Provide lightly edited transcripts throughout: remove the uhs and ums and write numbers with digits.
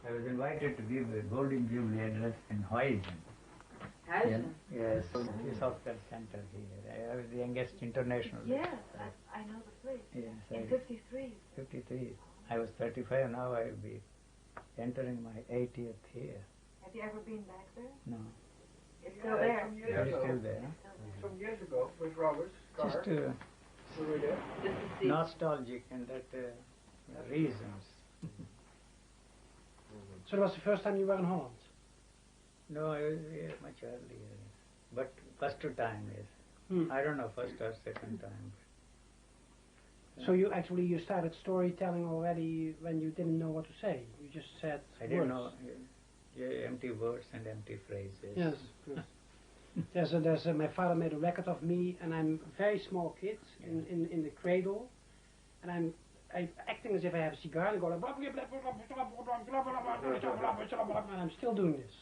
I was invited to give a Golden Jubilee address in Huizhen. Yes, Philosophical Center here. I was the youngest international. Yes, I know the place. Yes, in 53. 53. I was 35, now I will be entering my 80th year. Have you ever been back there? No. It's still there. It's still there. Some years ago with Robert's car. Just We were there. Just to see. nostalgic and that reasons. So it was the first time you were in Holland? No, I was here much earlier. But first time, yes. I don't know first or second time. So you started storytelling already when you didn't know what to say. You just said I didn't know words. empty words and empty phrases. Yes. Yes. My father made a record of me, and I'm a very small kid in the cradle, and I'm acting as if I have a cigar and go like, and I'm still doing this.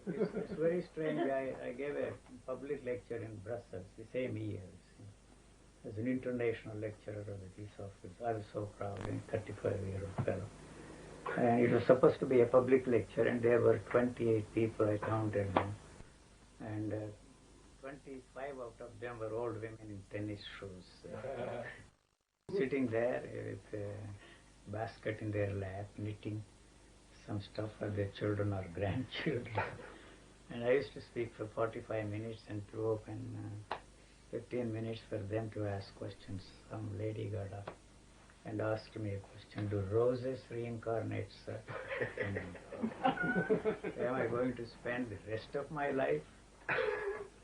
It's very strange. I gave a public lecture in Brussels the same year. As an international lecturer of the Peace Office. I was so proud, a 35-year-old fellow. And it was supposed to be a public lecture, and there were 28 people, I counted them. And 25 out of them were old women in tennis shoes. Sitting there with a basket in their lap, knitting some stuff for their children or grandchildren. And I used to speak for 45 minutes and to open 15 minutes for them to ask questions. Some lady got up and asked me a question, do roses reincarnate, sir? Am I going to spend the rest of my life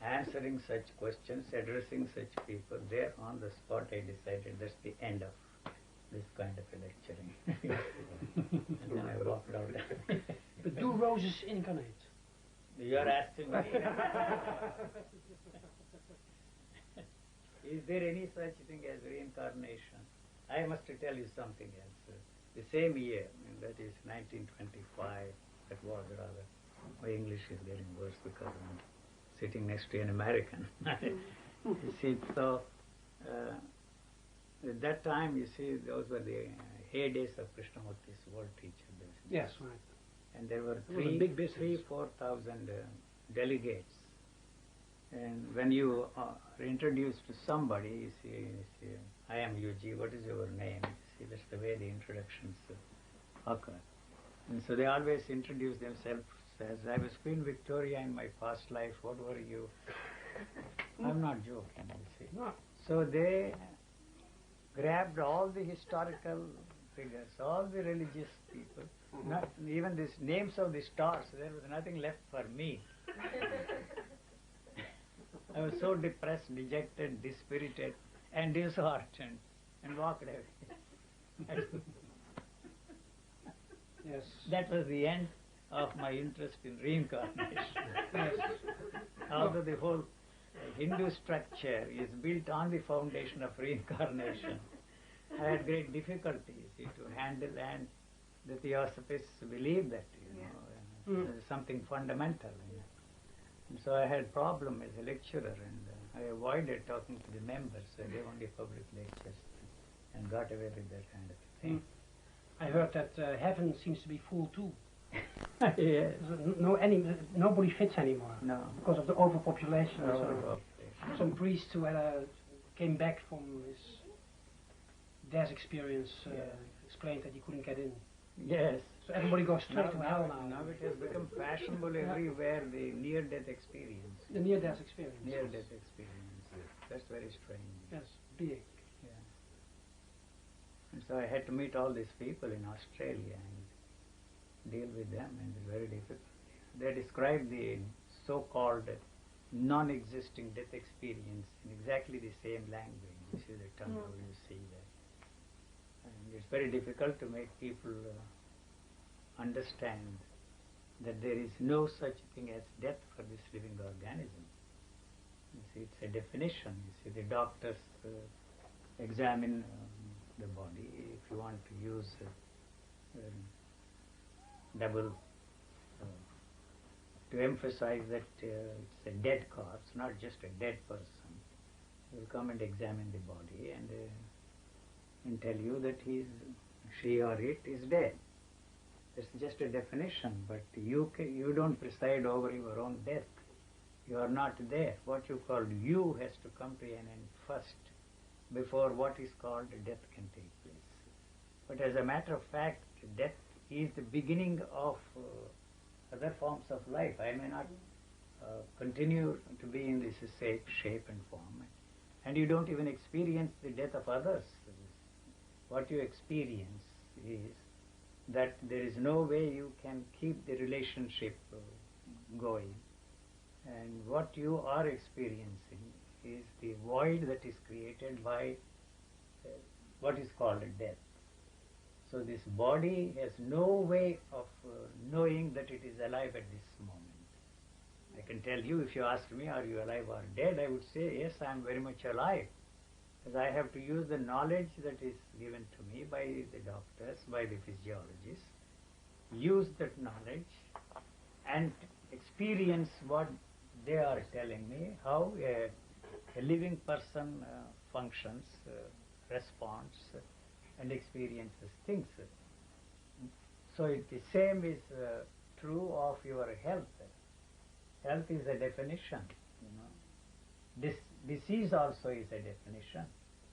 answering such questions, addressing such people? There on the spot I decided that's the end of this kind of a lecturing. And then I walked out. But do roses incarnate? You are asking me. Is there any such thing as reincarnation? I must tell you something else. The same year, and that is 1925, that was rather, my English is getting worse because I'm sitting next to an American. You see, so at that time, you see, those were the heydays of Krishnamurti's world teacher. Yes, right. And there were 4,000 delegates. And when you are introduced to somebody, you see, I am UG, what is your name? You see, that's the way the introductions occur. And so they always introduce themselves as, I was Queen Victoria in my past life, what were you? I'm not joking, you see. No. So they grabbed all the historical figures, all the religious people, not even these names of the stars, there was nothing left for me. I was so depressed, dejected, dispirited, and disheartened, and walked away. Yes. That was the end of my interest in reincarnation. Yes. Although the whole Hindu structure is built on the foundation of reincarnation, I had great difficulty, you see, to handle, and the Theosophists believe that, something fundamental. And so I had problem as a lecturer, and I avoided talking to the members. I gave only public lectures and got away with that kind of thing. I heard that heaven seems to be full too. Yes. Nobody fits anymore. No. Because of the overpopulation. Overpopulation. Some priest who came back from his death experience explained that he couldn't get in. Yes. So everybody goes straight to hell now. Now it has become fashionable everywhere, the near-death experience. The near-death experience. Near-death experience. That's very strange. Yes, big. Yeah. And so I had to meet all these people in Australia and deal with them, and it's very difficult. They describe the so-called non-existing death experience in exactly the same language. You see the tongue, you see that. And it's very difficult to make people understand that there is no such thing as death for this living organism. You see, it's a definition. You see, the doctors examine the body. If you want to use double to emphasize that it's a dead corpse, not just a dead person, they will come and examine the body and tell you that he is she or it is dead. It's just a definition, but you don't preside over your own death. You are not there. What you call you has to come to an end first, before what is called death can take place. But as a matter of fact, death is the beginning of other forms of life. I may not continue to be in this shape and form, and you don't even experience the death of others. What you experience is that there is no way you can keep the relationship going, and what you are experiencing is the void that is created by what is called a death. So this body has no way of knowing that it is alive at this moment. I can tell you, if you ask me, are you alive or dead, I would say, yes, I am very much alive. Because I have to use the knowledge that is given to me by the doctors, by the physiologists, use that knowledge and experience what they are telling me, how a living person functions, responds, and experiences things. So the same is true of your health. Health is a definition, Disease also is a definition.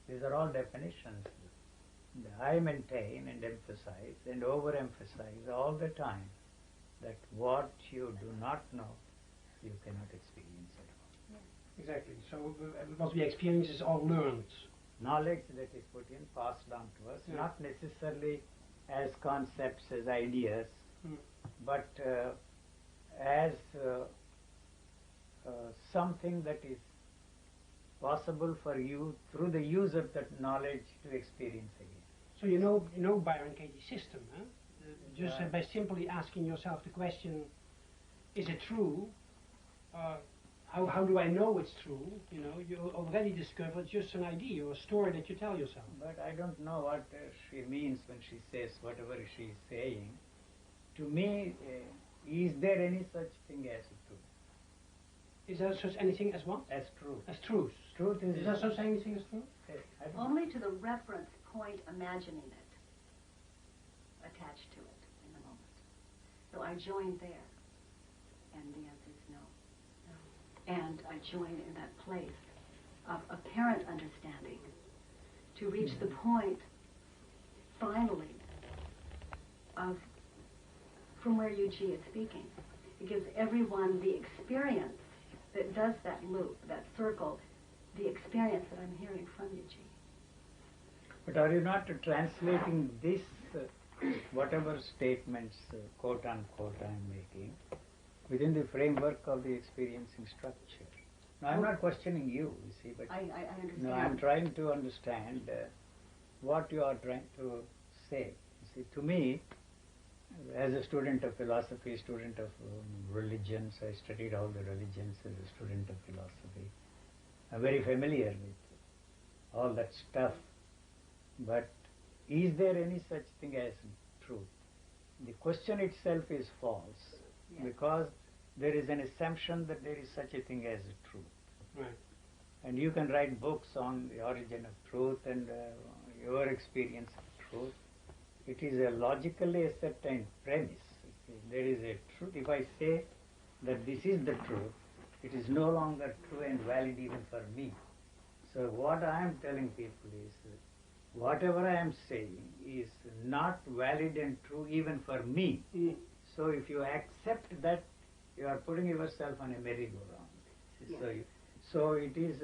These are all definitions. I maintain and emphasize and overemphasize all the time that what you do not know, you cannot experience at all. Exactly. So what we experience is all learned. Knowledge that is put in, passed down to us, not necessarily as concepts, as ideas, but as something that is possible for you through the use of that knowledge to experience again. So you know Byron Katie's system, huh? Just by simply asking yourself the question, is it true? How do I know it's true? You already discovered just an idea or a story that you tell yourself. But I don't know what she means when she says whatever she is saying. To me, is there any such thing as truth? Is there such anything as what? As truth. As truth. Truth is... Is there such anything as truth? Only to the reference point imagining it, attached to it in the moment. So I join there, and the answer is no. And I join in that place of apparent understanding to reach the point, finally, of from where Yuji is speaking. It gives everyone the experience that does that loop, that circle, the experience that I'm hearing from Yuji. But are you not translating this, whatever statements, quote unquote, I am making, within the framework of the experiencing structure? Now, I'm not questioning you see, but I understand. no, I'm trying to understand what you are trying to say. You see, to me, as a student of philosophy, student of religions, I studied all the religions as a student of philosophy. I'm very familiar with all that stuff. But is there any such thing as truth? The question itself is false, because there is an assumption that there is such a thing as a truth. Right. And you can write books on the origin of truth and your experience of truth. It is a logically ascertained premise. There is a truth. If I say that this is the truth, it is no longer true and valid even for me. So what I am telling people is, whatever I am saying is not valid and true even for me. So if you accept that, you are putting yourself on a merry-go-round. Yes. So it is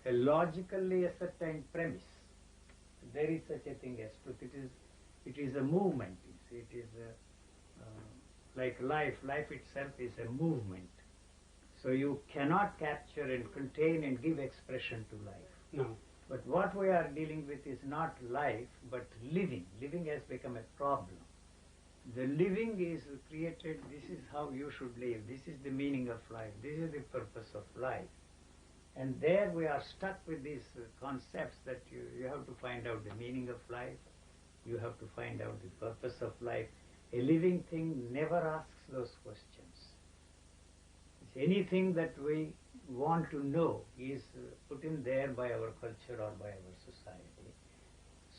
a logically ascertained premise. There is such a thing as truth. It is a movement. It is like life. Life itself is a movement. So you cannot capture and contain and give expression to life. No. But what we are dealing with is not life, but living. Living has become a problem. The living is created, this is how you should live, this is the meaning of life, this is the purpose of life. And there we are stuck with these concepts that you have to find out the meaning of life, you have to find out the purpose of life. A living thing never asks those questions. Anything that we want to know is put in there by our culture or by our society.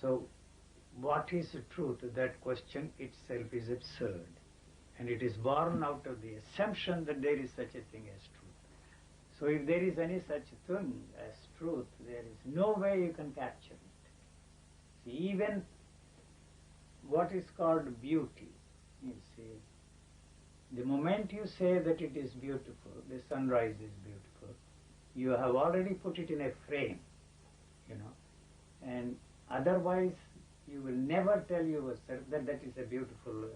So what is the truth? That question itself is absurd. And it is born out of the assumption that there is such a thing as truth. So if there is any such thing as truth, there is no way you can capture it. See, even what is called beauty, you see, the moment you say that it is beautiful, the sunrise is beautiful, you have already put it in a frame, you know, and otherwise you will never tell yourself that that is a beautiful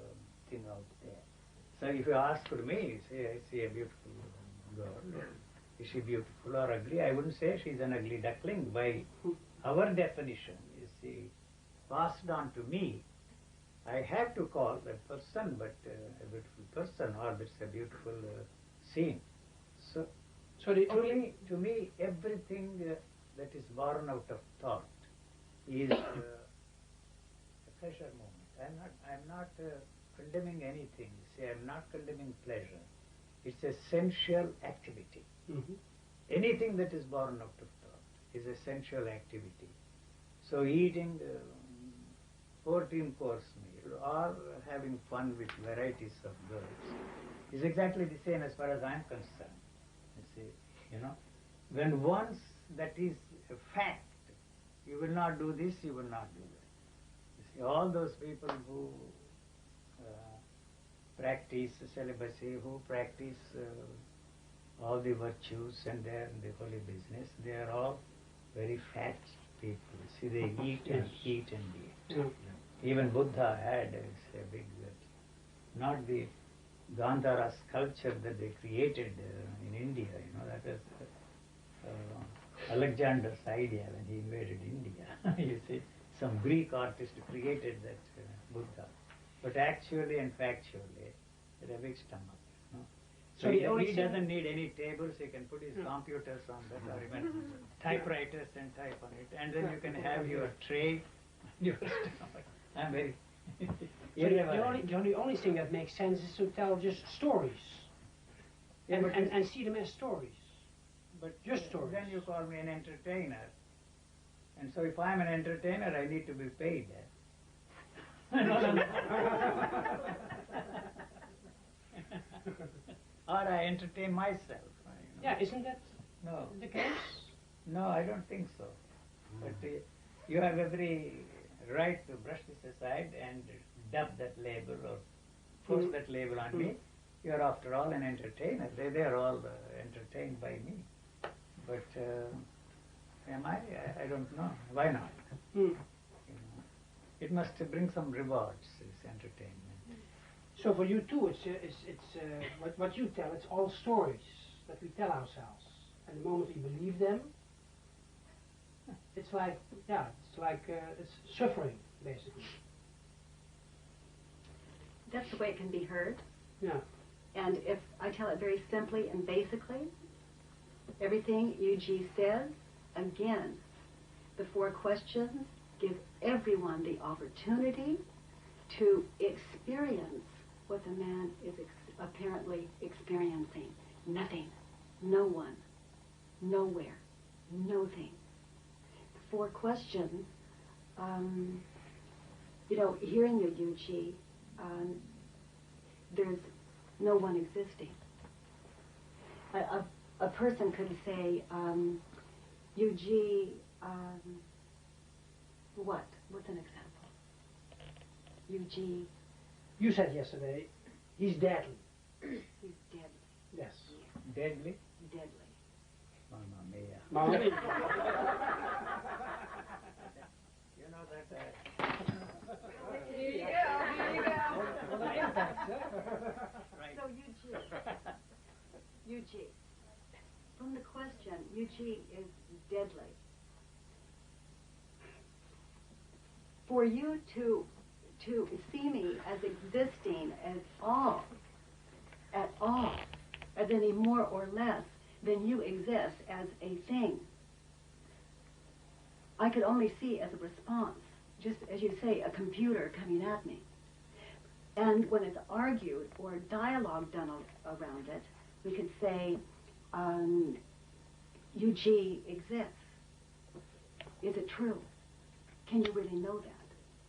thing out there. So if you ask for me, say, I see a beautiful girl, is she beautiful or ugly? I wouldn't say she's an ugly duckling. By our definition, you see, passed on to me, I have to call that person but a beautiful person, or it's a beautiful scene. So to me, everything that is born out of thought is a pleasure moment. I'm not condemning anything. See, I'm not condemning pleasure. It's essential activity. Mm-hmm. Anything that is born out of thought is essential activity. So eating 14-course meal or having fun with varieties of girls is exactly the same as far as I'm concerned. You see, you know, when once that is a fact, you will not do this, you will not do that. You see, all those people who practice celibacy, who practice all the virtues and they're in the holy business, they are all very fat people. See, they eat and eat and eat. Yeah. Even Buddha had a big, not the Gandhara sculpture that they created in India, you know, that was Alexander's idea when he invaded India. You see, some Greek artist created that Buddha. But actually and factually, it had a big stomach. You know? So he doesn't need any tables, he can put his computers on that, or even typewriters and type on it, and then you can have your tray, your stomach. I'm very the only thing that makes sense is to tell just stories. Yeah, and see them as stories. But just stories. Then you call me an entertainer. And so if I'm an entertainer, I need to be paid. Or I entertain myself. You know. Yeah, isn't that the case? No, I don't think so. But you have every right to brush this aside and dub that label or force that label on me. You're after all an entertainer. They are all entertained by me. But am I? I don't know. Why not? You know, it must bring some rewards, this entertainment. So for you too, it's what you tell. It's all stories that we tell ourselves, and the moment we believe them, it's like it's suffering basically. That's the way it can be heard. Yeah. And if I tell it very simply and basically, everything UG says, again, the 4 questions give everyone the opportunity to experience what the man is apparently experiencing. Nothing, no one, nowhere, no thing. The 4 questions, you know, hearing you, UG, there's no one existing. A person could say, UG, what? What's an example? UG. You said yesterday, he's deadly. He's deadly. Yes. Deadly? Deadly. Mamma mia. Mamma mia. You know that... Here you go. What an impact, Right. So UG, from the question, UG is deadly. For you to see me as existing at all, as any more or less than you exist as a thing, I could only see as a response, just as you say, a computer coming at me. And when it's argued or dialogue done around it, we could say, UG exists. Is it true? Can you really know that?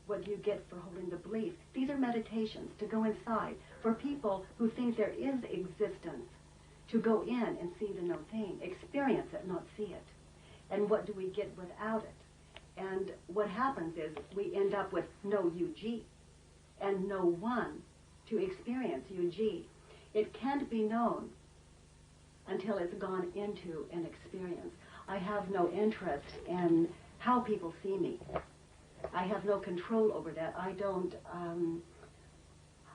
what do you get for holding the belief? These are meditations to go inside. For people who think there is existence, to go in and see the no thing, experience it, not see it. And what do we get without it? And what happens is we end up with no UG and no one to experience UG. It can't be known until it's gone into an experience. I have no interest in how people see me. I have no control over that. I don't,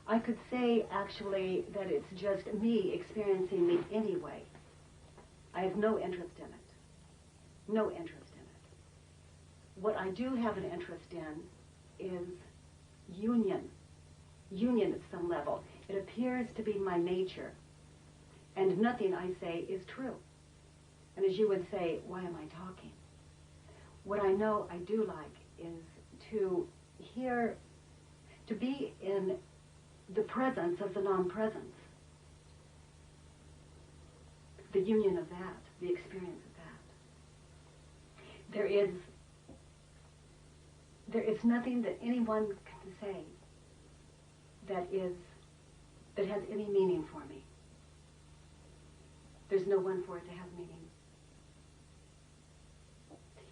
I could say actually that it's just me experiencing me anyway. I have no interest in it. No interest in it. What I do have an interest in is union. Union at some level. It appears to be my nature. And nothing I say is true. And as you would say, why am I talking? What I know I do like is to hear, to be in the presence of the non-presence. The union of that, the experience of that. There is nothing that anyone can say that has any meaning for me. There's no one for it to have meaning.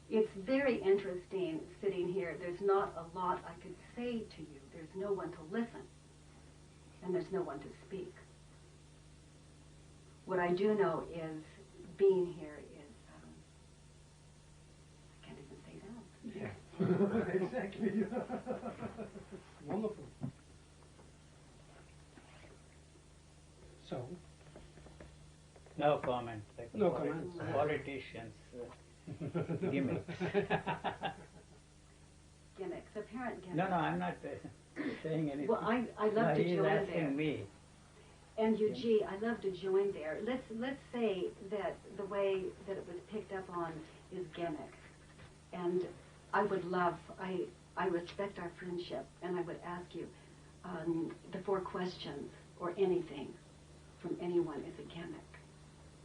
It's very interesting sitting here. There's not a lot I could say to you. There's no one to listen. And there's no one to speak. What I do know is being here is, I can't even say that. Yeah, exactly. Wonderful. So? No comment. Like No comments. Politicians, gimmicks. Gimmicks, apparent gimmicks. No, I'm not saying anything. Well, I love to he's join asking there. me. And Eugene, I love to join there. Let's say that the way that it was picked up on is gimmick. And I would love, I respect our friendship, and I would ask you, the 4 questions or anything from anyone is a gimmick.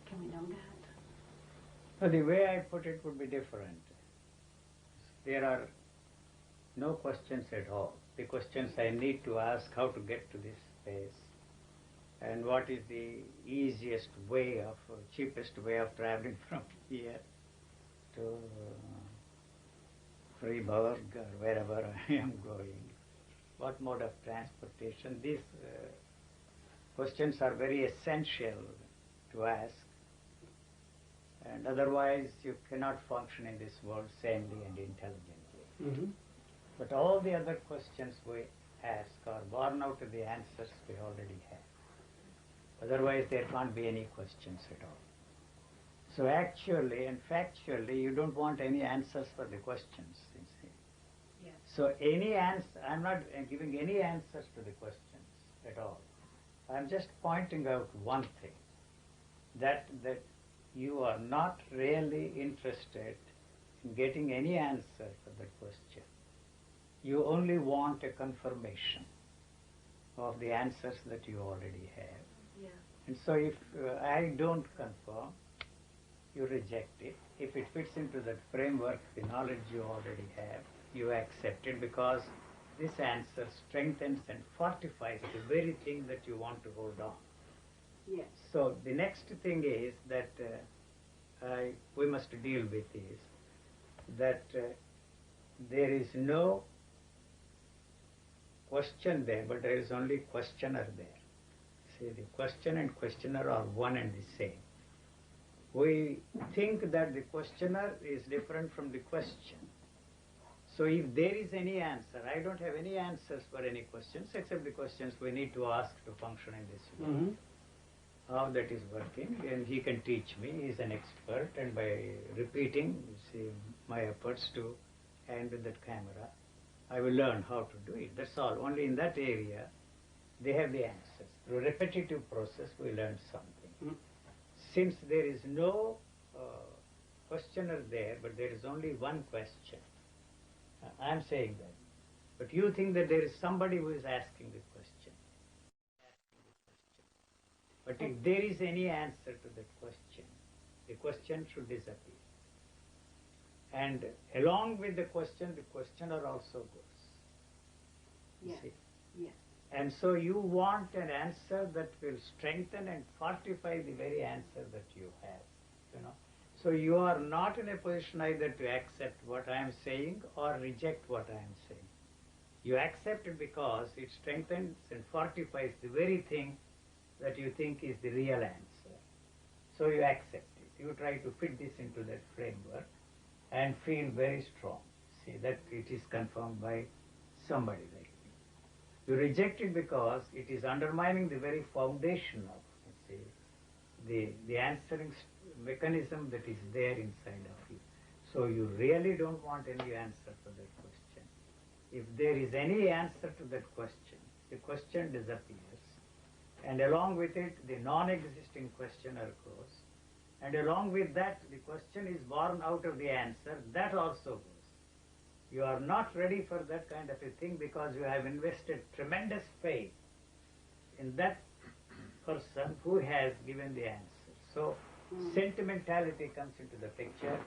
Can we know that? So the way I put it would be different. There are no questions at all. The questions I need to ask, how to get to this space, and what is the easiest way of, cheapest way of traveling from here to Freiburg or wherever I am going. What mode of transportation? These questions are very essential to ask. And otherwise you cannot function in this world sanely and intelligently. Mm-hmm. But all the other questions we ask are born out of the answers we already have. Otherwise there can't be any questions at all. So actually and factually you don't want any answers for the questions, you see. Yes. So any answer, I'm not giving any answers to the questions at all. I'm just pointing out one thing, that you are not really interested in getting any answer for that question. You only want a confirmation of the answers that you already have. Yeah. And so if I don't confirm, you reject it. If it fits into that framework, the knowledge you already have, you accept it, because this answer strengthens and fortifies the very thing that you want to hold on. Yes. So the next thing is that we must deal with is that there is no question there, but there is only questioner there. See, the question and questioner are one and the same. We think that the questioner is different from the question. So if there is any answer, I don't have any answers for any questions except the questions we need to ask to function in this world. Mm-hmm. How that is working, and he can teach me. He is an expert, and by repeating, you see, my efforts to handle that camera, I will learn how to do it. That's all. Only in that area, they have the answers. Through repetitive process, we learn something. Mm. Since there is no questioner there, but there is only one question, I am saying that. But you think that there is somebody who is asking the question. But if there is any answer to that question, the question should disappear. And along with the question, the questioner also goes. you Yes. see. Yes. And so you want an answer that will strengthen and fortify the very answer that you have, you know. So you are not in a position either to accept what I am saying or reject what I am saying. You accept it because it strengthens and fortifies the very thing that you think is the real answer. So you accept it. You try to fit this into that framework and feel very strong. See that it is confirmed by somebody like me. You reject it because it is undermining the very foundation of, the answering mechanism that is there inside of you. So you really don't want any answer for that question. If there is any answer to that question, the question disappears, and along with it, the non-existing questioner goes, and along with that, the question is born out of the answer, that also goes. You are not ready for that kind of a thing because you have invested tremendous faith in that person who has given the answer. So sentimentality comes into the picture,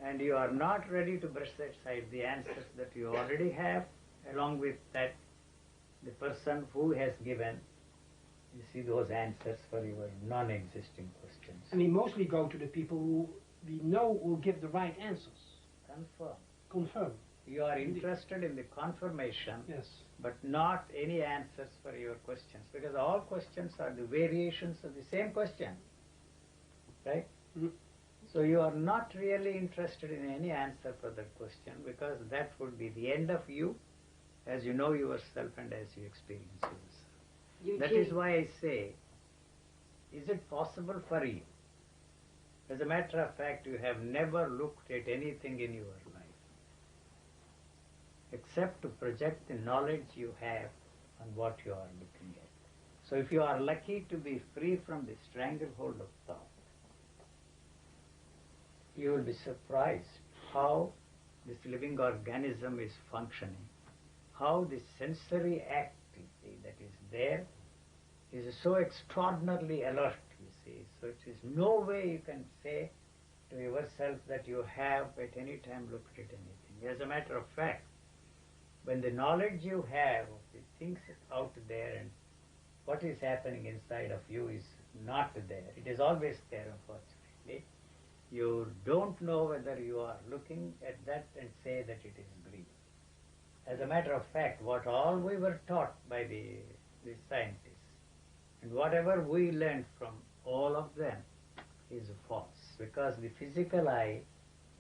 and you are not ready to brush aside the answers that you already have, along with that, the person who has given, you see, those answers for your non-existing questions. And we mostly go to the people who we know will give the right answers. Confirm. You are interested in the confirmation, Yes. but not any answers for your questions, because all questions are the variations of the same question, right? Mm. So you are not really interested in any answer for that question, because that would be the end of you as you know yourself and as you experience yourself. That is why I say, is it possible for you? As a matter of fact, you have never looked at anything in your life except to project the knowledge you have on what you are looking at. So if you are lucky to be free from the stranglehold of thought, you will be surprised how this living organism is functioning, how the sensory activity that is there is so extraordinarily alert, you see. So it is no way you can say to yourself that you have at any time looked at anything. As a matter of fact, when the knowledge you have of the things out there and what is happening inside of you is not there, it is always there, unfortunately, you don't know whether you are looking at that and say that it is green. As a matter of fact, what all we were taught by the scientists and whatever we learned from all of them is false, because the physical eye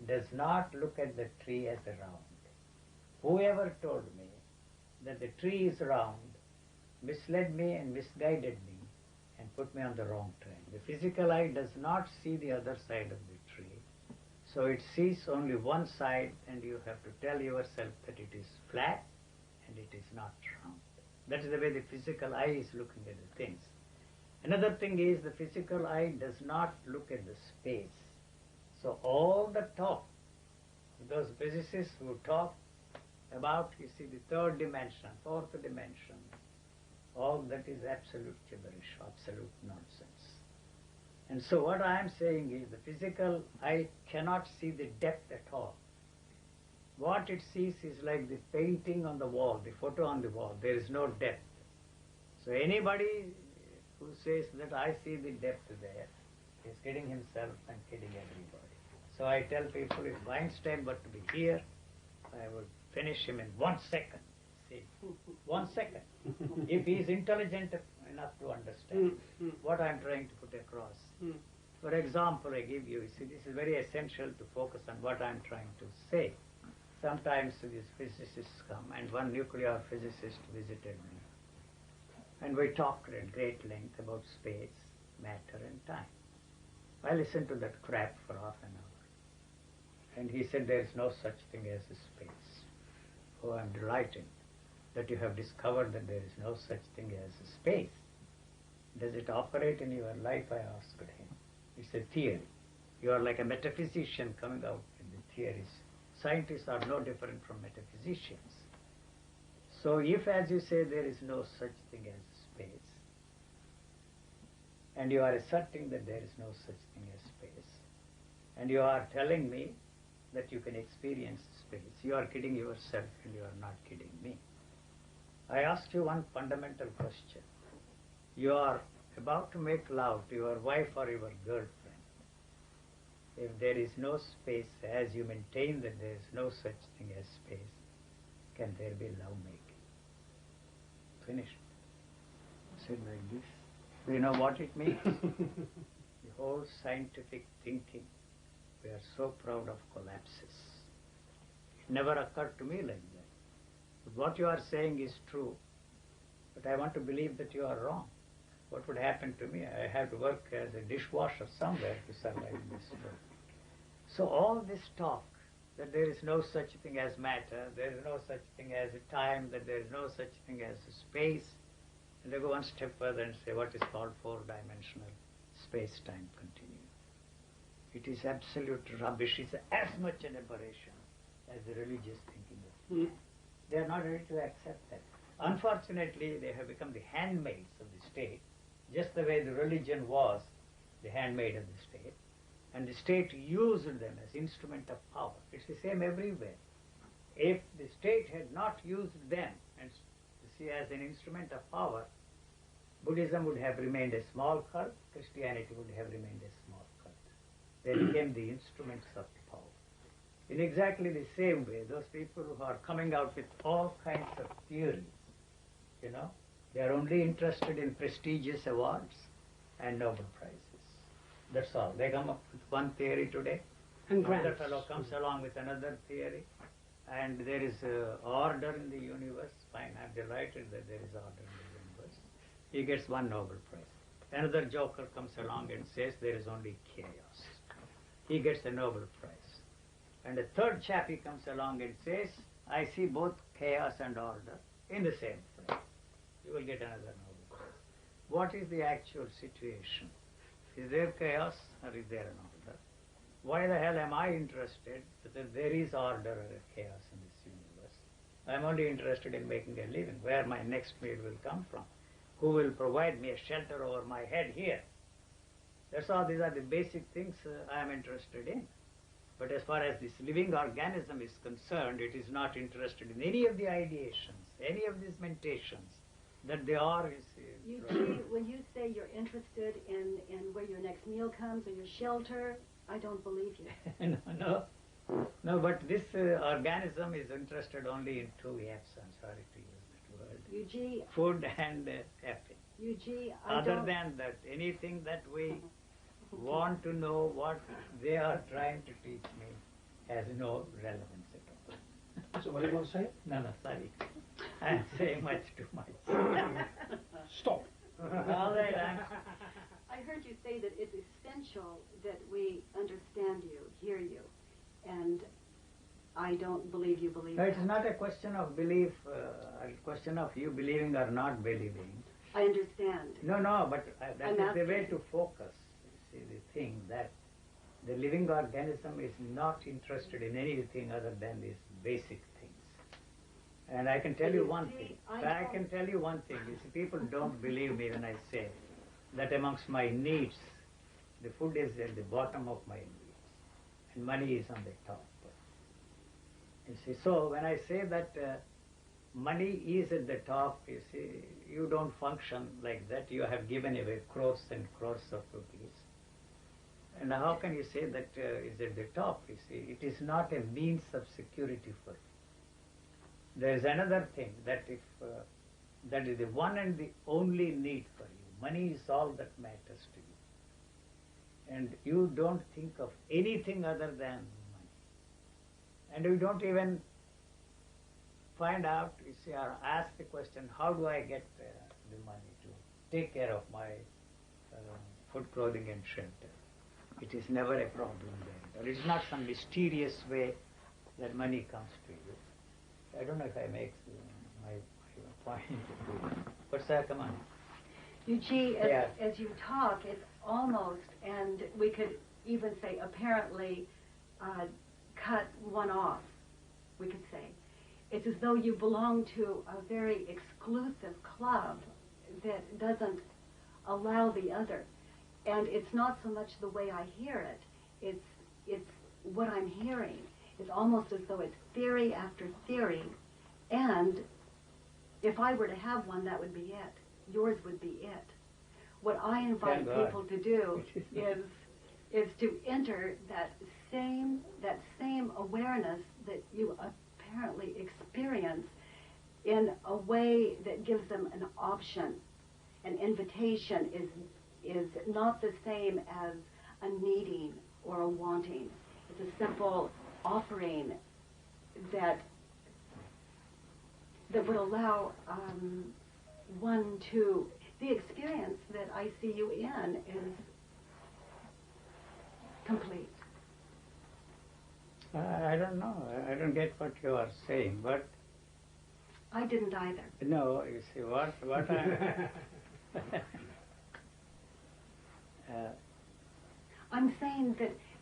does not look at the tree as a round. Whoever told me that the tree is round misled me and misguided me and put me on the wrong track. The physical eye does not see the other side of the tree. So it sees only one side, and you have to tell yourself that it is flat and it is not round. That is the way the physical eye is looking at the things. Another thing is the physical eye does not look at the space. So all the talk, those physicists who talk about, you see, the third dimension, fourth dimension, all that is absolute gibberish, absolute nonsense. And so what I am saying is the physical eye cannot see the depth at all. What it sees is like the painting on the wall, the photo on the wall. There is no depth. So anybody who says that I see the depth there is kidding himself and kidding everybody. So I tell people, if Einstein were to be here, I would finish him in 1 second. See, 1 second. If he is intelligent enough to understand what I am trying to put across. For example, I give you, see, this is very essential to focus on what I am trying to say. Sometimes these physicists come, and one nuclear physicist visited me. And we talked at great length about space, matter, and time. I listened to that crap for half an hour. And he said, there is no such thing as a space. Oh, I'm delighted that you have discovered that there is no such thing as a space. Does it operate in your life? I asked him. It's a theory. You are like a metaphysician coming out with the theories. Scientists are no different from metaphysicians. So if, as you say, there is no such thing as space, and you are asserting that there is no such thing as space, and you are telling me that you can experience space, you are kidding yourself and you are not kidding me. I asked you one fundamental question. You are about to make love to your wife or your girlfriend. If there is no space, as you maintain that there is no such thing as space, can there be love making? Finished. Said like this. Do you know what it means? The whole scientific thinking, we are so proud of collapses. It never occurred to me like that. But what you are saying is true, but I want to believe that you are wrong. What would happen to me? I have to work as a dishwasher somewhere to survive in this world. So all this talk that there is no such thing as matter, there is no such thing as a time, that there is no such thing as a space, and they go one step further and say what is called four-dimensional space-time continuum. It is absolute rubbish. It's as much an aberration as the religious thinking of people. They are not ready to accept that. Unfortunately, they have become the handmaids of the state, just the way the religion was the handmaid of the state. And the state used them as instrument of power. It's the same everywhere. If the state had not used them and see as an instrument of power, Buddhism would have remained a small cult, Christianity would have remained a small cult. They became the instruments of power. In exactly the same way, those people who are coming out with all kinds of theories, you know, they are only interested in prestigious awards and Nobel Prizes. That's all. They come up with one theory today, And another grants. fellow comes along with another theory, and there is order in the universe. Fine, I'm delighted that there is order in the universe. He gets one Nobel Prize. Another joker comes along and says there is only chaos. He gets a Nobel Prize. And a third chappie comes along and says, I see both chaos and order in the same frame. You will get another Nobel Prize. What is the actual situation? Is there chaos or is there an order? Why the hell am I interested that there is order or chaos in this universe? I'm only interested in making a living, where my next meal will come from, who will provide me a shelter over my head here. That's all. These are the basic things I am interested in. But as far as this living organism is concerned, it is not interested in any of the ideations, any of these mentations that they are. Eugene, when you say you're interested in where your next meal comes or your shelter, I don't believe you. No, but this organism is interested only in two F's. I'm sorry to use that word. Eugene, Food and effing. Eugene, Other than that, anything that we want to know what they are trying to teach me has no relevance at all. So what do you want to say? No, sorry. I'm saying much too much. Stop. All right, I heard you say that it's essential that we understand you, hear you, and I don't believe you believe No, that. it is not a question of belief, a question of you believing or not believing. I understand. No, but that I'm is the way asking. to focus. You see, the thing that the living organism is not interested in anything other than these basic things. And I can tell you one thing. I can tell you one thing. You see, people don't believe me when I say that amongst my needs, the food is at the bottom of my needs, and money is on the top. You see, so when I say that money is at the top, you see, you don't function like that. You have given away crores and crores of rupees. And how can you say that is at the top? You see, it is not a means of security for you. There is another thing, that if that is the one and the only need for you. Money is all that matters to you. And you don't think of anything other than money. And you don't even find out, you see, or ask the question, how do I get the money to take care of my food, clothing and shelter? It is never a problem there. Or it is not some mysterious way that money comes to you. I don't know if I make my point. But sir, come on. Eugene, Yeah. as you talk, it's almost, and we could even say apparently, cut one off, we could say. It's as though you belong to a very exclusive club that doesn't allow the other. And it's not so much the way I hear it, it's what I'm hearing. It's almost as though it's theory after theory, and If I were to have one, that would be it. Yours would be it. What I invite Thank God. people to do is to enter that same awareness that you apparently experience in a way that gives them an option. An invitation is not the same as a needing or a wanting. It's a simple offering that would allow one to, the experience that I see you in is complete. I don't know. I don't get what you are saying, but I didn't either. no, you see what I. I'm saying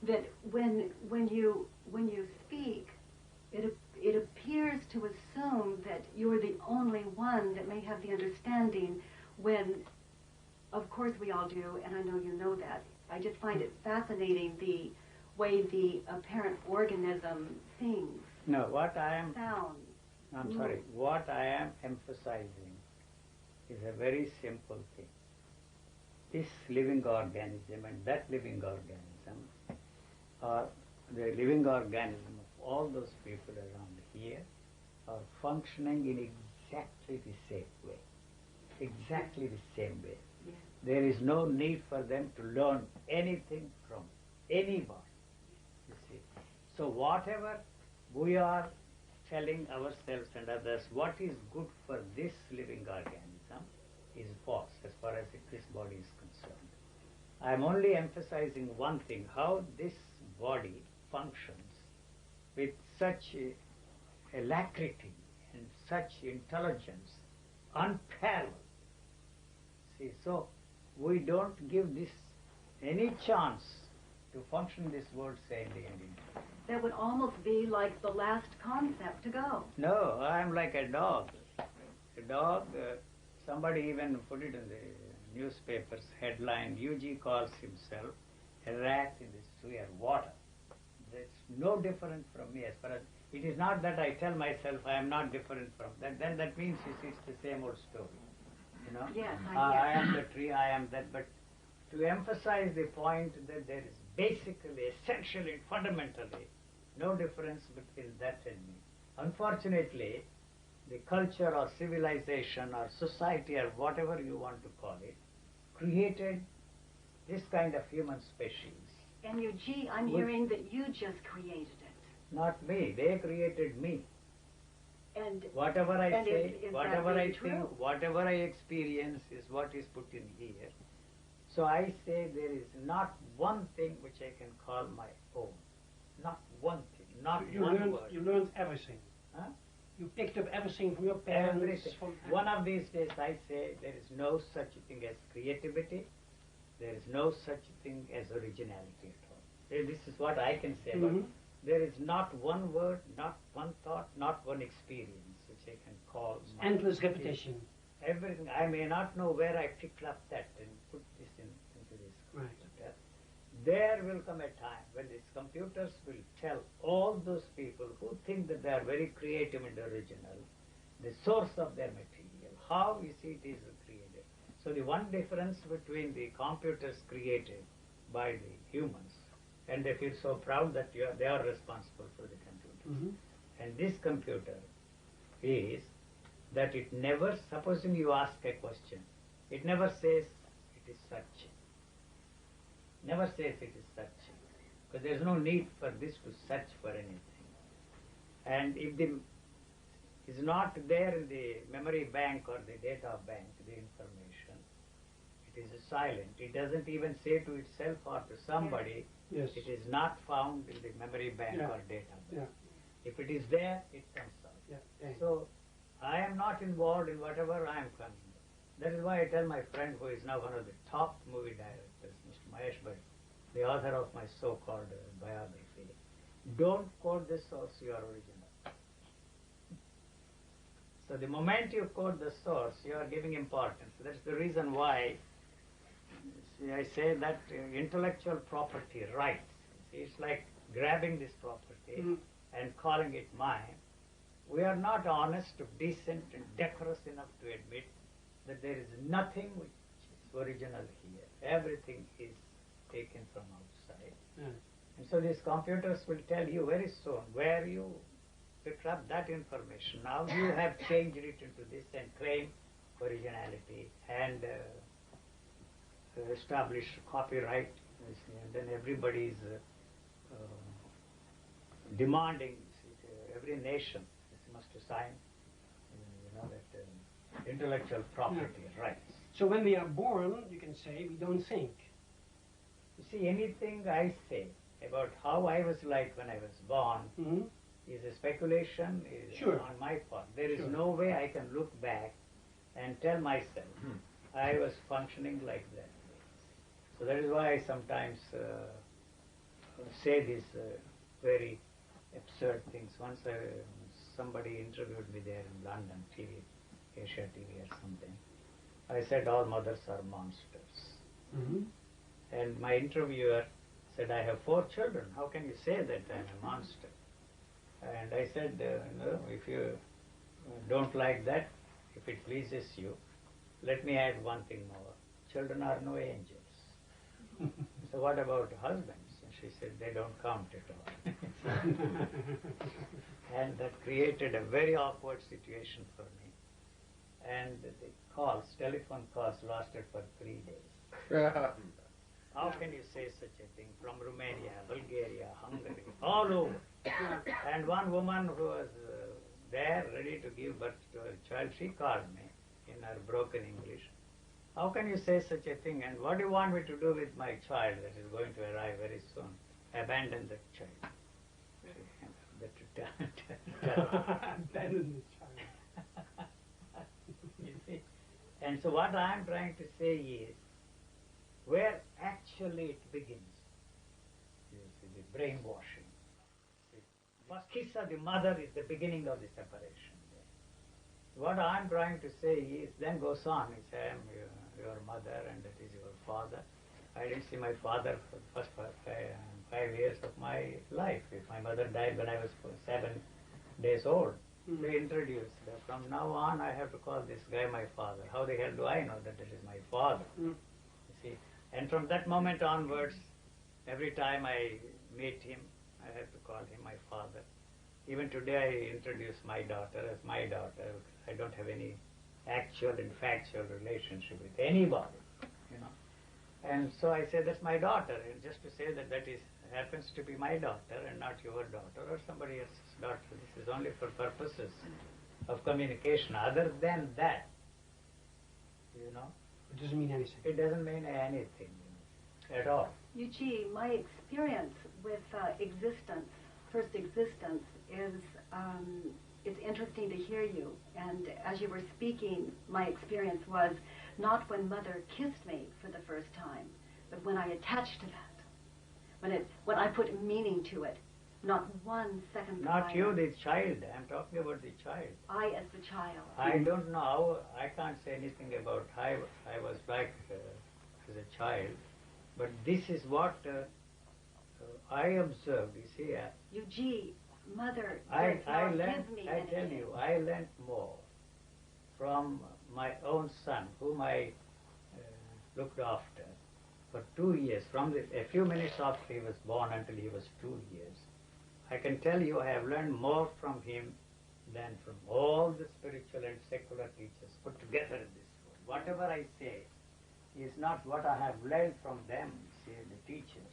that when you speak, it appears to assume that you're the only one that may have the understanding, when of course we all do, and I know you know that. I just find it fascinating the way the apparent organism sings, No, what I am. sounds. I'm sorry. What I am emphasizing is a very simple thing. This living organism and that living organism, or the living organism of all those people around here, are functioning in exactly the same way. Exactly the same way. Yeah. There is no need for them to learn anything from anyone. You see. So whatever we are telling ourselves and others, what is good for this living organism is false as far as this body is concerned. I am only emphasizing one thing, how this body functions with such alacrity and such intelligence, unparalleled. See, so we don't give this any chance to function in this world sanely and intelligently. That would almost be like the last concept to go. No, I am like a dog. A dog, somebody even put it in the newspaper's headline, UG calls himself a rat in the sewer water. That's no different from me as far as, it is not that I tell myself I am not different from that, then that means it's the same old story. You know? Yes, I am the tree, I am that, but to emphasize the point that there is basically, essentially, fundamentally, no difference between that and me. Unfortunately, the culture or civilization or society or whatever you want to call it, created this kind of human species. And Eugene, I'm hearing that you just created it. Not me, they created me. And Whatever I and say, is whatever that I really think, true? whatever I experience is what is put in here. So I say there is not one thing which I can call my own. Not one thing, not You one learned, word. you learned everything. Huh? You picked up everything from your parents. Everything. From One of these days I say there is no such thing as creativity. There is no such thing as originality at all. This is what I can say. But there is not one word, not one thought, not one experience which I can call my endless repetition. Everything. I may not know where I picked up that and put this into this Right. computer. There will come a time when these computers will tell all those people who think that they are very creative and original, the source of their material, how you see it is created. So the one difference between the computers created by the humans, and they feel so proud that they are responsible for the computer. And this computer is that it never, supposing you ask a question, it never says it is such. Never says it is such. Because there is no need for this to search for anything. And if the is not there in the memory bank or the data bank, the information, it is silent. It doesn't even say to itself or to somebody, Yes. it is not found in the memory bank Yeah. or data bank. Yeah. If it is there, it comes out. Yeah. Yeah. So I am not involved in whatever I am coming. That is why I tell my friend who is now one of the top movie directors, Mr. Mahesh Bhatt, the author of my so-called biography, don't quote the source, you are original. So the moment you quote the source, you are giving importance. That's the reason why I say that intellectual property rights, it's like grabbing this property and calling it mine. we are not honest, decent, and decorous enough to admit that there is nothing which is original here. Everything is taken from outside. Yeah. And so these computers will tell you very soon where you picked up that information. Now you have changed it into this and claim originality and establish copyright. And then everybody is demanding, every nation must assign, that intellectual property rights. So when we are born, you can say, we don't think. You see, anything I say about how I was like when I was born Mm-hmm. is a speculation Sure. on my part. There is Sure. no way I can look back and tell myself I was functioning like that. So that is why I sometimes say these very absurd things. Once somebody interviewed me there in London, TV, Asia TV or something. I said all mothers are monsters. Mm-hmm. And my interviewer said, I have 4 children. How can you say that I'm a monster? And I said, if you don't like that, if it pleases you, let me add one thing more. Children are no angels. So what about husbands? And she said, they don't count at all. And that created a very awkward situation for me. And the telephone calls lasted for 3 days. How can you say such a thing? From Romania, Bulgaria, Hungary, all over. And one woman who was there, ready to give birth to her child, she called me in her broken English. How can you say such a thing? And what do you want me to do with my child that is going to arrive very soon? Abandon that child. Abandon this child. You see? And so what I am trying to say is, where actually it begins, you see, the brainwashing. The first kiss of the mother is the beginning of the separation. What I am trying to say is, then goes on, he says, I am your mother and that is your father. I didn't see my father for the first 5 years of my life. If my mother died when I was 7 days old, they introduced. From now on, I have to call this guy my father. How the hell do I know that it is my father? You see, and from that moment onwards, every time I meet him, I have to call him my father. Even today, I introduce my daughter as my daughter. I don't have any actual and factual relationship with anybody, And so I say that's my daughter, and just to say that happens to be my daughter and not your daughter or somebody else's daughter. This is only for purposes of communication. Other than that, It doesn't mean anything. it doesn't mean anything at all. Yuji, my experience with first existence, is it's interesting to hear you. And as you were speaking, my experience was not when Mother kissed me for the first time, but when I attached to that. When I put meaning to it, not 1 second Not prior. you, the child. I'm talking about the child. I as the child. I don't know how, I can't say anything about how I was like as a child, but this is what I observed, you see. Yuji, Mother I does not learned, give me I tell anything. you, I learned more from my own son, whom I looked after for 2 years, from a few minutes after he was born until he was 2 years. I can tell you I have learned more from him than from all the spiritual and secular teachers put together in this world. Whatever I say is not what I have learned from them, say the teachers,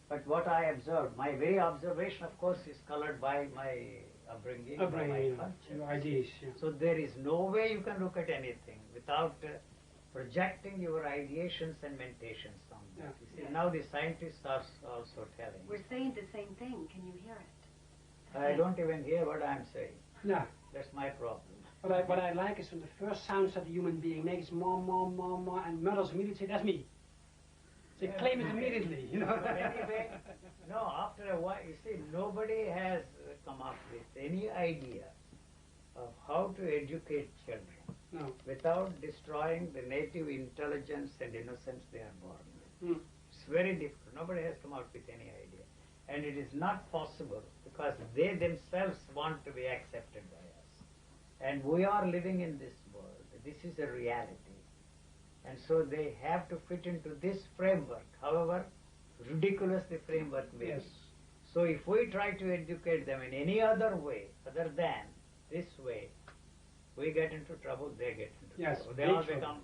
but what I observed. My very observation, of course, is colored by my upbringing, by my culture. Your ideas, yeah. So there is no way you can look at anything without projecting your ideations and mentations on that. Yeah. You see, now the scientists are also telling. We're saying the same thing. Can you hear it? I don't even hear what I'm saying. Yeah. That's my problem. What I like is when the first sounds that a human being makes, more, and mothers immediately say, that's me. They claim it immediately, Anyway, no, after a while, you see, nobody has come up with any idea of how to educate children No. without destroying the native intelligence and innocence they are born with. It's very difficult. Nobody has come up with any idea. And it is not possible because they themselves want to be accepted by And we are living in this world. This is a reality. And so they have to fit into this framework, however ridiculous the framework may Yes. be. So if we try to educate them in any other way other than this way, we get into trouble, they get into Yes, trouble. They big all trouble. become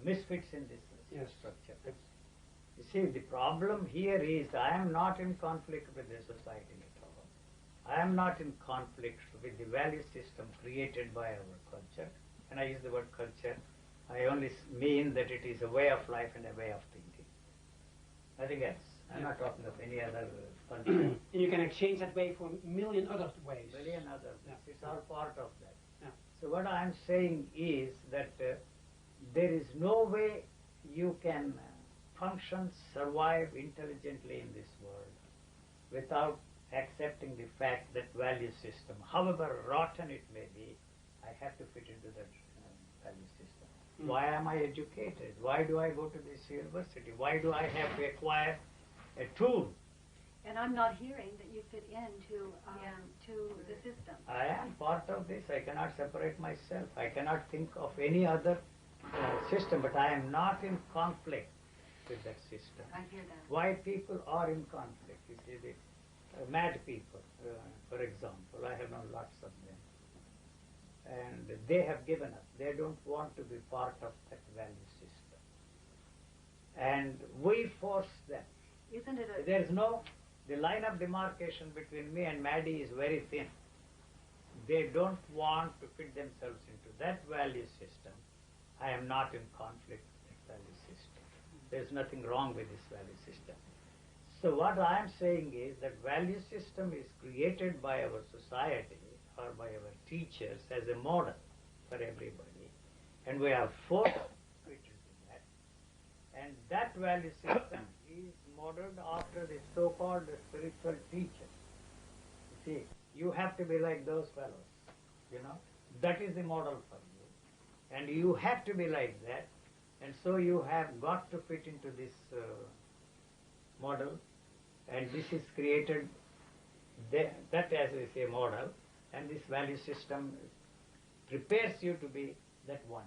misfits in this Yes. structure. You see, the problem here is I am not in conflict with the society at all. I am not in conflict with the value system created by our culture. And I use the word culture, I only mean that it is a way of life and a way of thinking. Nothing else. I'm not talking of any other culture. And you can exchange that way for a million other ways. Million other things. Yeah. It's all part of that. Yeah. So what I'm saying is that there is no way you can function, survive intelligently in this world without accepting the fact that value system, however rotten it may be, I have to fit into that value system. Why am I educated? Why do I go to this university? Why do I have to acquire a tool? And I'm not hearing that you fit into to the system. I am part of this. I cannot separate myself. I cannot think of any other system, but I am not in conflict with that system. I hear that. Why people are in conflict? You see, the mad people, for example, I have known lots of them. And they have given up. They don't want to be part of that value system. And we force them. Isn't it a... There's no, the line of demarcation between me and Maddie is very thin. They don't want to fit themselves into that value system. I am not in conflict with that value system. There's nothing wrong with this value system. So what I am saying is that value system is created by our society or by our teachers as a model for everybody. And we are forced to fit into that. And that value system is modeled after the so-called spiritual teachers. You see, you have to be like those fellows, you know. That is the model for you. And you have to be like that. And so you have got to fit into this model. And this is created, that as we say, model. And this value system prepares you to be that one.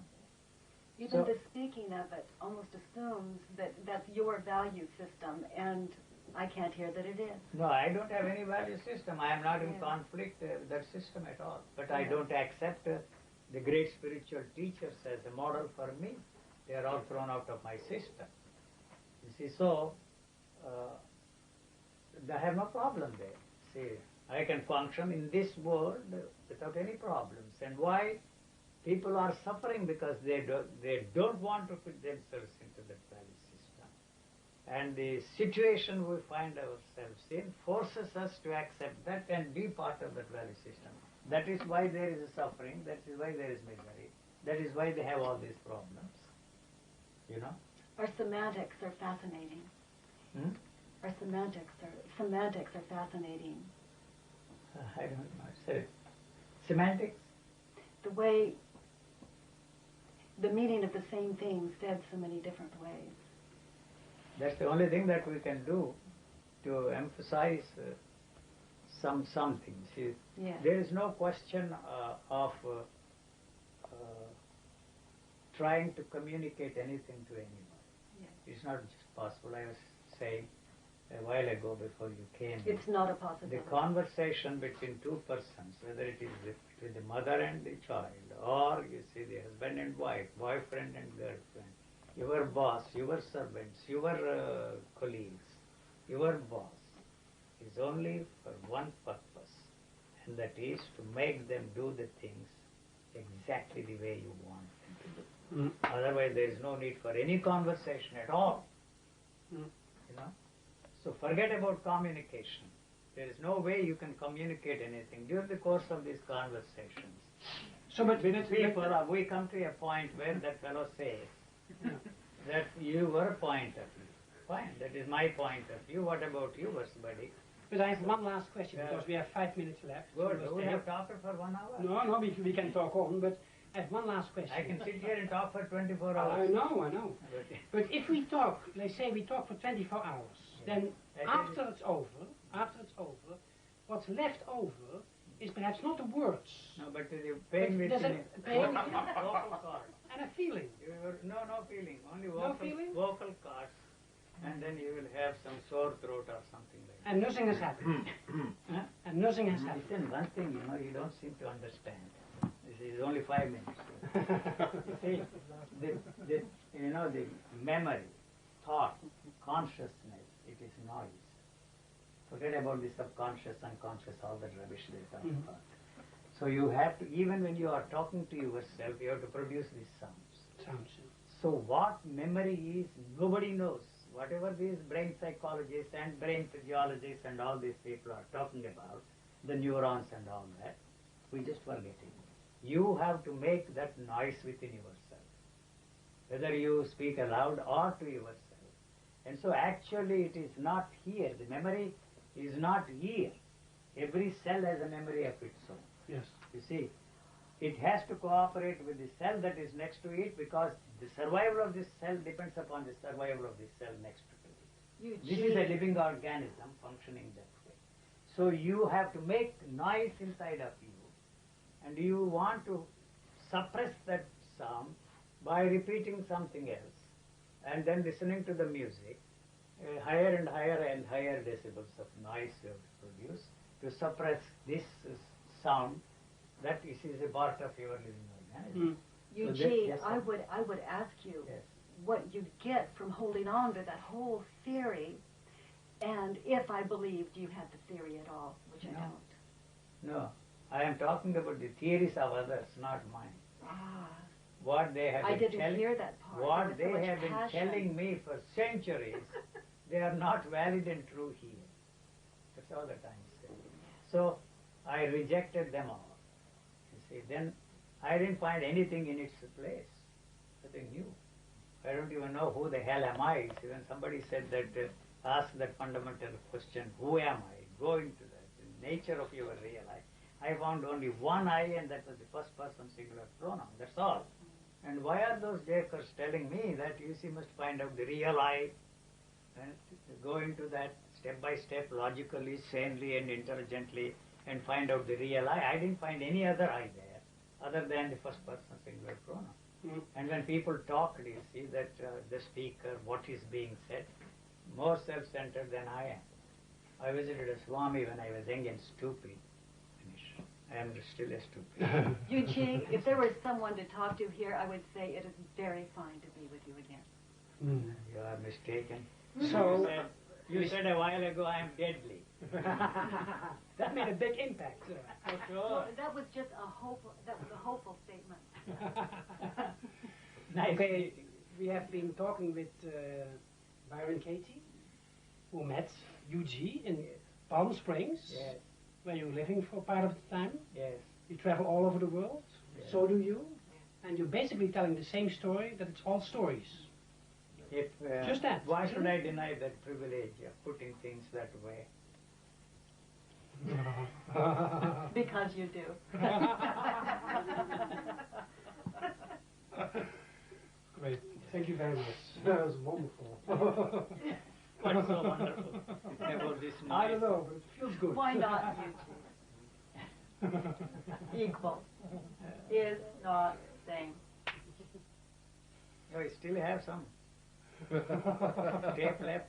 Even So- the speaking of it almost assumes that that's your value system, and I can't hear that it is. No, I don't have any value system. I am not in Yeah. conflict with that system at all. But I Yeah. don't accept the great spiritual teachers as a model for me. They are all thrown out of my system. You see, so I have no problem there. See, I can function in this world without any problems. And why? People are suffering because they don't want to put themselves into that value system. And the situation we find ourselves in forces us to accept that and be part of that value system. That is why there is a suffering, that is why there is misery, that is why they have all these problems. You know? Our semantics are fascinating. Hmm? Our semantics are fascinating. I don't know. So, semantics? The way, the meaning of the same thing said so many different ways. That's the only thing that we can do to emphasize some things. See, Yes. there is no question of trying to communicate anything to anyone. Yes. It's not just possible. I was saying a while ago before you came. It's not a The possibility. conversation between two persons, whether it is between the mother and the child, or you see the husband and wife, boyfriend and girlfriend, your boss, your servants, your colleagues, your boss, is only for one purpose, and that is to make them do the things exactly the way you want them to do. Otherwise, there is no need for any conversation at all. You know? So forget about communication. There is no way you can communicate anything during the course of these conversations. So, but People, we come to a point where that fellow says that your point of view. Fine, that is my point of view. What about yours, buddy? But I have one last question Yeah. because we have 5 minutes left. Good. So We stay. have talked for 1 hour. No, we can talk on, but I have one last question. I can sit here and talk for 24 hours. I know. But But if we talk, let's say we talk for 24 hours, then I after it's over, what's left over is perhaps not the words, No, but you're paying with there's a paying vocal cords. and a feeling. No feeling, only No feeling? vocal cords, and then you will have some sore throat or something like that. And nothing has happened. Huh? And nothing has happened. Listen, one thing, you don't seem to understand. This is only 5 minutes. You see, the memory, thought, consciousness, it is noise. Forget about the subconscious, unconscious, all that rubbish they talk about. So you have to, even when you are talking to yourself, you have to produce these sounds. Sounds. So what memory is, nobody knows. Whatever these brain psychologists and brain physiologists and all these people are talking about, the neurons and all that, we just forget it. You have to make that noise within yourself, whether you speak aloud or to yourself. And so actually it is not here. The memory is not here. Every cell has a memory of its own. Yes. You see, it has to cooperate with the cell that is next to it, because the survival of this cell depends upon the survival of the cell next to it. This is a living organism functioning that way. So you have to make noise inside of you, and you want to suppress that sound by repeating something else, and then listening to the music, higher and higher decibels of noise you have to produce to suppress this sound that is a part of your living organism. Eugene, yes, I would ask you Yes. what you get from holding on to that whole theory, and if I believed you had the theory at all, which I No. don't. No, I am talking about the theories of others, not mine. Ah, What they have I been didn't telling, hear that part. There what was they so much have been passion. telling me for centuries, they are not valid and true here. That's all that I'm saying. So I rejected them all. You see, then I didn't find anything in its place, nothing new. I don't even know who the hell am I. See, when somebody said that, ask that fundamental question, who am I? Go into that, the nature of your real I found only one I, and that was the first person singular pronoun. That's all. And why are those jokers telling me that you must find out the real I and go into that step by step, logically, sanely, and intelligently, and find out the real I? I didn't find any other I there other than the first person singular pronoun. And when people talk, you see that the speaker, what is being said, more self-centered than I am. I visited a Swami when I was young and stupid. I am still a stupid. Eugene, if there was someone to talk to here, I would say it is very fine to be with you again. You are mistaken. So, you said a while ago I am deadly. that made a big impact. For sure. Well, that was just a hopeful statement. Nice Okay, meeting. we have been talking with Byron Katie, who met Eugene in Palm Springs, Yes, where you're living for part of the time. yes. You travel all over the world, Yes. so do you. And you're basically telling the same story, that it's all stories. If, Just that, Why isn't should it? I deny that privilege of putting things that way? Because you do. Great. Thank you very much. That was wonderful. What's so wonderful about this noise? I don't know, but it feels good. Why not Eugene? Equal is not same. Oh, I still have some tape left.